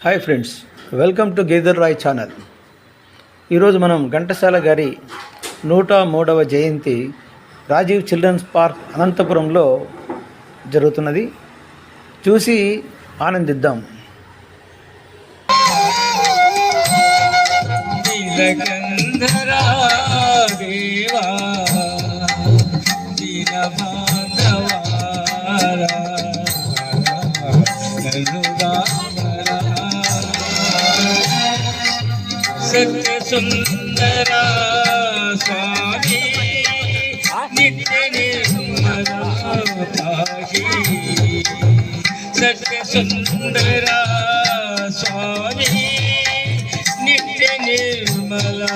Hi friends, welcome to గేదర్ రాయ్ channel. ఈరోజు మనం ఘంటసాల గారి 103వ జయంతి రాజీవ్ చిల్డ్రన్స్ పార్క్ అనంతపురంలో జరుగుతున్నది. చూసి ఆనందిద్దాం. सत्य सुंदरा स्वामी नित्य निर्मला पाहि सत्य सुंदरा स्वामी नित्य निर्मला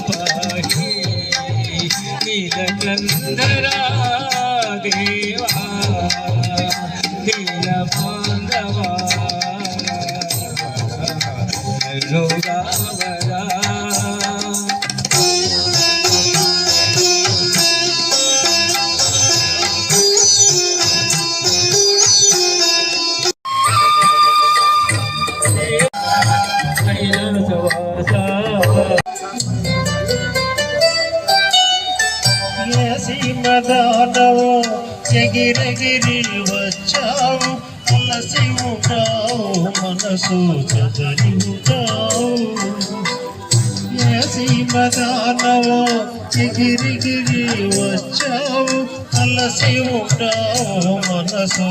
पाहि नीलकंधरा देवा दीन बांधवा మదానవో ఎగిరెగిరి వచ్చావు అలసి ఉంటావు మనసు చదరి ఉంటావు మదానవో ఎగిరిగిరి వచ్చావు అలసి ఉంటావు మనసు